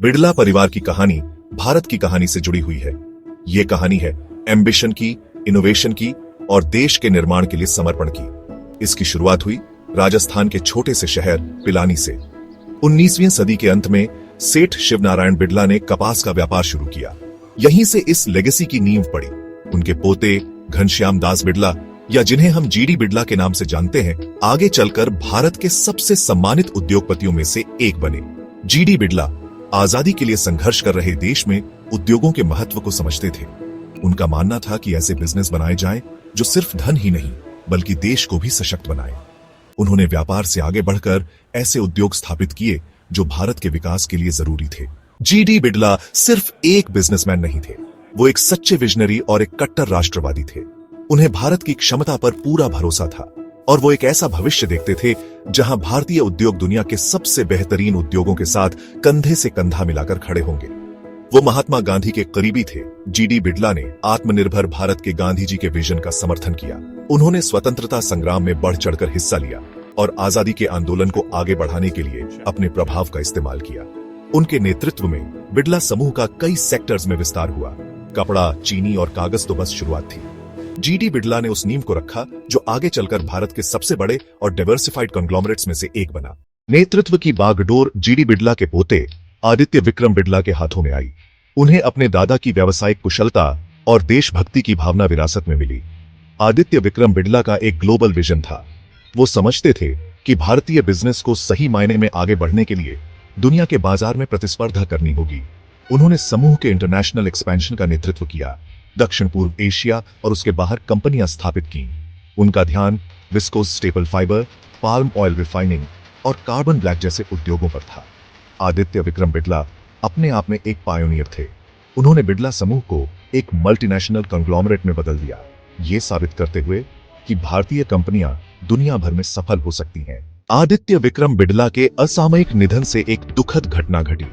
बिड़ला परिवार की कहानी भारत की कहानी से जुड़ी हुई है। ये कहानी है एम्बिशन की, इनोवेशन की और देश के निर्माण के लिए समर्पण की। इसकी शुरुआत हुई राजस्थान के छोटे से शहर पिलानी से। 19वीं सदी के अंत में सेठ शिवनारायण बिड़ला ने कपास का व्यापार शुरू किया। यहीं से इस लेगेसी की नींव पड़ी। उनके पोते घनश्याम दास बिड़ला, या जिन्हें हम जीडी बिड़ला के नाम से जानते हैं, आगे चलकर भारत के सबसे सम्मानित उद्योगपतियों में से एक बने। जीडी बिड़ला आजादी के लिए संघर्ष कर रहे देश में उद्योगों के महत्व को समझते थे। उनका मानना था कि ऐसे बिजनेस बनाए जाएं जो सिर्फ धन ही नहीं बल्कि देश को भी सशक्त बनाए। उन्होंने व्यापार से आगे बढ़कर ऐसे उद्योग स्थापित किए जो भारत के विकास के लिए जरूरी थे। जीडी बिड़ला सिर्फ एक बिजनेसमैन नहीं थे, वो एक सच्चे विजनरी और एक कट्टर राष्ट्रवादी थे। उन्हें भारत की क्षमता पर पूरा भरोसा था और वो एक ऐसा भविष्य देखते थे जहां भारतीय उद्योग दुनिया के सबसे बेहतरीन उद्योगों के साथ कंधे से कंधा मिलाकर खड़े होंगे। वो महात्मा गांधी के करीबी थे। जीडी बिड़ला ने आत्मनिर्भर भारत के गांधी जी के विजन का समर्थन किया। उन्होंने स्वतंत्रता संग्राम में बढ़ चढ़कर हिस्सा लिया और आजादी के आंदोलन को आगे बढ़ाने के लिए अपने प्रभाव का इस्तेमाल किया। उनके नेतृत्व में बिड़ला समूह का कई सेक्टर्स में विस्तार हुआ। कपड़ा, चीनी और कागज तो बस शुरुआत थी। जीडी बिड़ला ने उस नींव को रखा जो आगे चलकर भारत के सबसे बड़े और डाइवर्सिफाइड कंग्लोमरेट्स में से एक बना। नेतृत्व की बागडोर जीडी बिड़ला के पोते आदित्य विक्रम बिड़ला के हाथों में आई। उन्हें अपने दादा की व्यावसायिक कुशलता और देशभक्ति की भावना विरासत में मिली। आदित्य विक्रम बिड़ला का एक ग्लोबल विजन था। वो समझते थे कि भारतीय बिजनेस को सही मायने में आगे बढ़ने के लिए दुनिया के बाजार में प्रतिस्पर्धा करनी होगी। उन्होंने समूह के इंटरनेशनल एक्सपेंशन का नेतृत्व किया, दक्षिण पूर्व एशिया और उसके बाहर कंपनियां स्थापित की। उनका ध्यान viscose staple fibre, palm oil refining और कार्बन ब्लैक जैसे उद्योगों पर था। आदित्य विक्रम बिड़ला अपने आप में एक पायोनियर थे। उन्होंने बिड़ला समूह को एक मल्टीनेशनल कंग्लोमरेट में बदल दिया, ये साबित करते हुए कि भारतीय कंपनियां दुनिया भर में सफल हो सकती हैं। आदित्य विक्रम बिड़ला के असामयिक निधन से एक दुखद घटना घटी।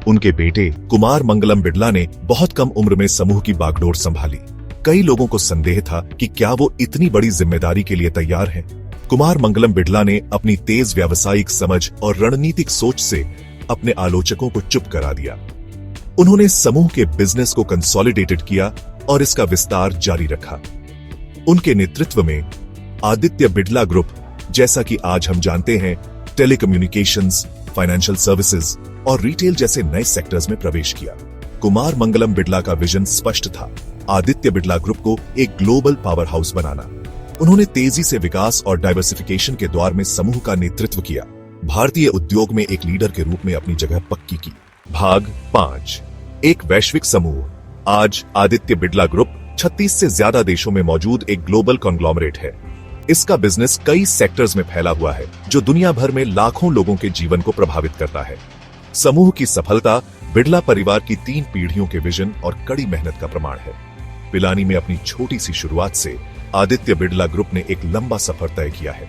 उनके बेटे कुमार मंगलम बिड़ला ने बहुत कम उम्र में समूह की बागडोर संभाली। कई लोगों को संदेह था कि क्या वो इतनी बड़ी जिम्मेदारी के लिए तैयार हैं। कुमार मंगलम बिड़ला ने अपनी तेज व्यावसायिक समझ और रणनीतिक सोच से अपने आलोचकों को चुप करा दिया। उन्होंने समूह के बिजनेस को कंसोलिडेटेड किया और इसका विस्तार जारी रखा। उनके नेतृत्व में आदित्य बिड़ला ग्रुप, जैसा कि आज हम जानते हैं, टेलीकम्युनिकेशंस, फाइनेंशियल सर्विसेज और रिटेल जैसे नए सेक्टर्स में प्रवेश किया। कुमार मंगलम बिड़ला का विजन स्पष्ट था, आदित्य बिड़ला ग्रुप को एक ग्लोबल पावर हाउस बनाना। उन्होंने तेजी से विकास और डाइवर्सिफिकेशन के द्वार में समूह का नेतृत्व किया, भारतीय उद्योग में एक लीडर के रूप में अपनी जगह पक्की की। भाग 5, एक वैश्विक समूह। आज आदित्य बिड़ला ग्रुप 36 से ज्यादा देशों में मौजूद एक ग्लोबल कॉन्ग्लोमरेट है। इसका बिजनेस कई सेक्टर्स में फैला हुआ है जो दुनिया भर में लाखों लोगों के जीवन को प्रभावित करता है। समूह की सफलता बिड़ला परिवार की 3 पीढ़ियों के विजन और कड़ी मेहनत का प्रमाण है। पिलानी में अपनी छोटी सी शुरुआत से आदित्य बिड़ला ग्रुप ने एक लंबा सफर तय किया है।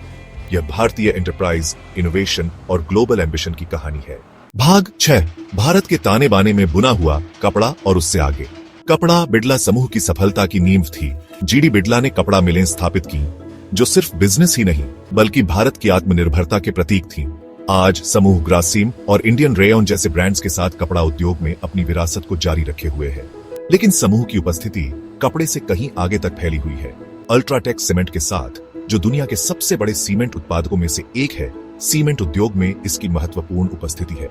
यह भारतीय एंटरप्राइज, इनोवेशन और ग्लोबल एम्बिशन की कहानी है। भाग 6, भारत के ताने बाने में बुना हुआ कपड़ा और उससे आगे। कपड़ा बिड़ला समूह की सफलता की नींव थी। जीडी बिड़ला ने कपड़ा मिलें स्थापित की जो सिर्फ बिजनेस ही नहीं बल्कि भारत की आत्मनिर्भरता के प्रतीक थी। आज समूह ग्रासिम और इंडियन रेयन जैसे ब्रांड्स के साथ कपड़ा उद्योग में अपनी विरासत को जारी रखे हुए है। लेकिन समूह की उपस्थिति कपड़े से कहीं आगे तक फैली हुई है। अल्ट्राटेक सीमेंट के साथ, जो दुनिया के सबसे बड़े सीमेंट उत्पादकों में से एक है, सीमेंट उद्योग में इसकी महत्वपूर्ण उपस्थिति है।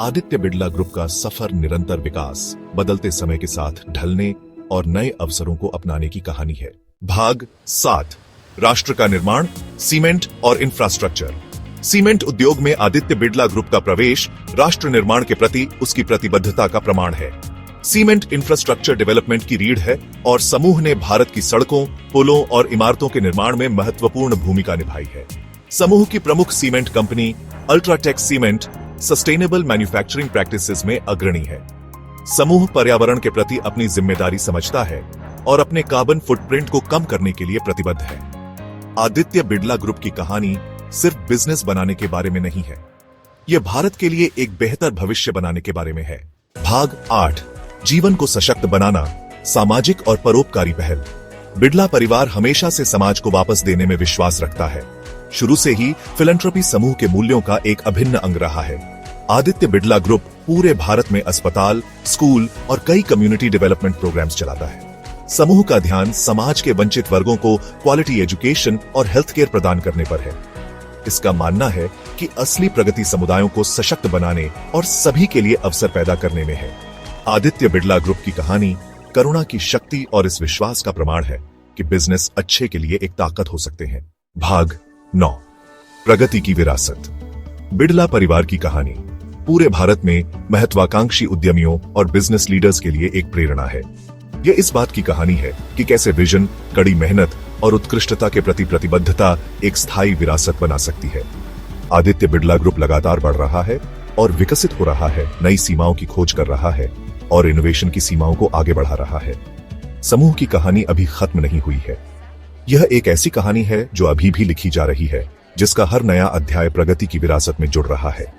आदित्य बिड़ला ग्रुप का सफर निरंतर विकास, बदलते समय के साथ ढलने और नए अवसरों को अपनाने की कहानी है। भाग 7, राष्ट्र का निर्माण, सीमेंट और इंफ्रास्ट्रक्चर। सीमेंट उद्योग में आदित्य बिड़ला ग्रुप का प्रवेश राष्ट्र निर्माण के प्रति उसकी प्रतिबद्धता का प्रमाण है। सीमेंट इंफ्रास्ट्रक्चर डेवलपमेंट की रीढ़ है और समूह ने भारत की सड़कों, पुलों और इमारतों के निर्माण में महत्वपूर्ण भूमिका निभाई है। समूह की प्रमुख cement company UltraTech cement sustainable manufacturing practices में अग्रणी है। समूह पर्यावरण के प्रति अपनी जिम्मेदारी समझता है और अपने कार्बन फुटप्रिंट को कम करने के लिए प्रतिबद्ध है। आदित्य बिड़ला ग्रुप की कहानी सिर्फ बिजनेस बनाने के बारे में नहीं है, यह भारत के लिए एक बेहतर भविष्य बनाने के बारे में है। भाग 8, जीवन को सशक्त बनाना, सामाजिक और परोपकारी पहल। बिड़ला परिवार हमेशा से समाज को वापस देने में विश्वास रखता है। शुरू से ही फिलैंथ्रोपी समूह के मूल्यों का एक अभिन्न अंग रहा है। आदित्य बिड़ला ग्रुप पूरे भारत में अस्पताल, स्कूल और कई कम्युनिटी डेवलपमेंट प्रोग्राम्स चलाता है। समूह का ध्यान समाज के वंचित वर्गों को क्वालिटी एजुकेशन और हेल्थ केयर प्रदान करने पर है। इसका मानना है कि असली प्रगति समुदायों को सशक्त बनाने और सभी के लिए अवसर पैदा करने में है। आदित्य बिड़ला ग्रुप की कहानी करुणा की शक्ति और इस विश्वास का प्रमाण है कि बिजनेस अच्छे के लिए एक ताकत हो सकते हैं। भाग 9, प्रगति की विरासत। बिड़ला परिवार की कहानी पूरे भारत में महत्वाकांक्षी उद्यमियों और बिजनेस लीडर्स के लिए एक प्रेरणा है। यह इस बात की कहानी है कि कैसे विजन, कड़ी मेहनत और उत्कृष्टता के प्रति प्रतिबद्धता एक स्थायी विरासत बना सकती है। आदित्य बिड़ला ग्रुप लगातार बढ़ रहा है और विकसित हो रहा है, नई सीमाओं की खोज कर रहा है और इनोवेशन की सीमाओं को आगे बढ़ा रहा है। समूह की कहानी अभी खत्म नहीं हुई है। यह एक ऐसी कहानी है जो अभी भी लिखी जा रही है, जिसका हर नया अध्याय प्रगति की विरासत में जुड़ रहा है।